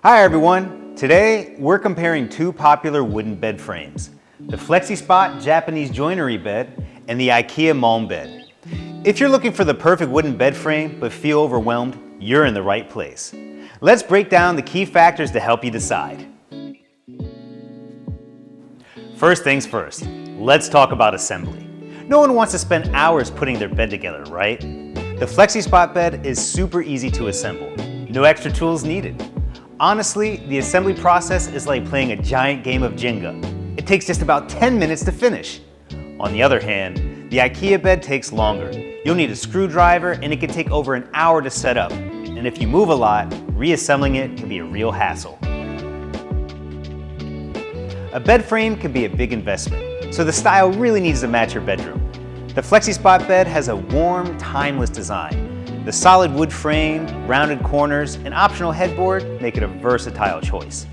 Hi everyone! Today we're comparing two popular wooden bed frames, the Flexispot Japanese joinery bed and the iKEA Malm bed. If you're looking for the perfect wooden bed frame but feel overwhelmed, you're in the right place. Let's break down the key factors to help you decide. First things first, let's talk about assembly. No one wants to spend hours putting their bed together, right? The Flexispot bed is super easy to assemble. No extra tools needed. Honestly, the assembly process is like playing a giant game of Jenga. It takes just about 10 minutes to finish. On the other hand, the iKEA bed takes longer. You'll need a screwdriver and it can take over an hour to set up. And if you move a lot, reassembling it can be a real hassle. A bed frame can be a big investment, so the style really needs to match your bedroom. The Flexispot bed has a warm, timeless design. The solid wood frame, rounded corners, and optional headboard make it a versatile choice.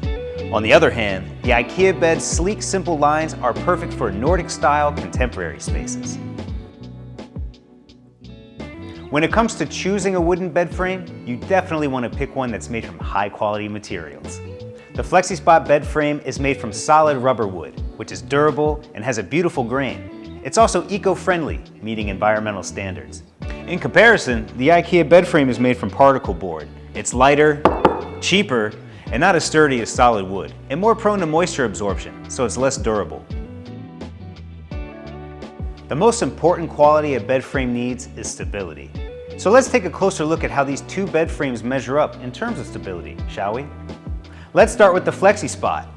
On the other hand, the iKEA bed's sleek, simple lines are perfect for Nordic-style contemporary spaces. When it comes to choosing a wooden bed frame, you definitely want to pick one that's made from high-quality materials. The Flexispot bed frame is made from solid rubber wood, which is durable and has a beautiful grain. It's also eco-friendly, meeting environmental standards. In comparison, the iKEA bed frame is made from particle board. It's lighter, cheaper, and not as sturdy as solid wood, and more prone to moisture absorption, so it's less durable. The most important quality a bed frame needs is stability. So let's take a closer look at how these two bed frames measure up in terms of stability, shall we? Let's start with the Flexispot.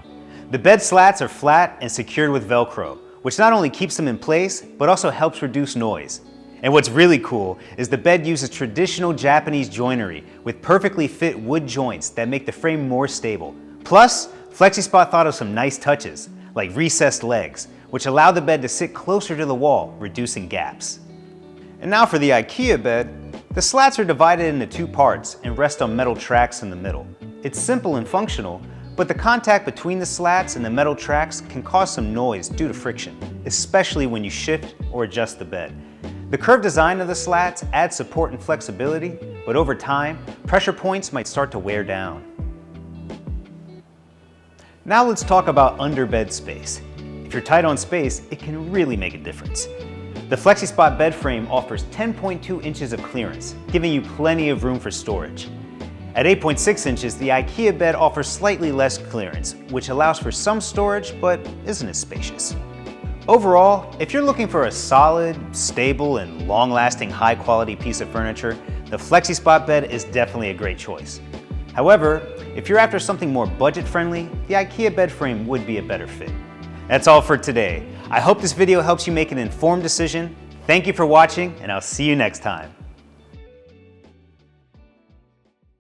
The bed slats are flat and secured with Velcro, which not only keeps them in place, but also helps reduce noise. And what's really cool is the bed uses traditional Japanese joinery with perfectly fit wood joints that make the frame more stable. Plus, Flexispot thought of some nice touches, like recessed legs, which allow the bed to sit closer to the wall, reducing gaps. And now for the iKEA bed, the slats are divided into two parts and rest on metal tracks in the middle. It's simple and functional, but the contact between the slats and the metal tracks can cause some noise due to friction, especially when you shift or adjust the bed. The curved design of the slats adds support and flexibility, but over time, pressure points might start to wear down. Now let's talk about underbed space. If you're tight on space, it can really make a difference. The Flexispot bed frame offers 10.2 inches of clearance, giving you plenty of room for storage. At 8.6 inches, the iKEA bed offers slightly less clearance, which allows for some storage, but isn't as spacious. Overall, if you're looking for a solid, stable, and long-lasting high-quality piece of furniture, the Flexispot bed is definitely a great choice. However, if you're after something more budget-friendly, the iKEA bed frame would be a better fit. That's all for today. I hope this video helps you make an informed decision. Thank you for watching, and I'll see you next time.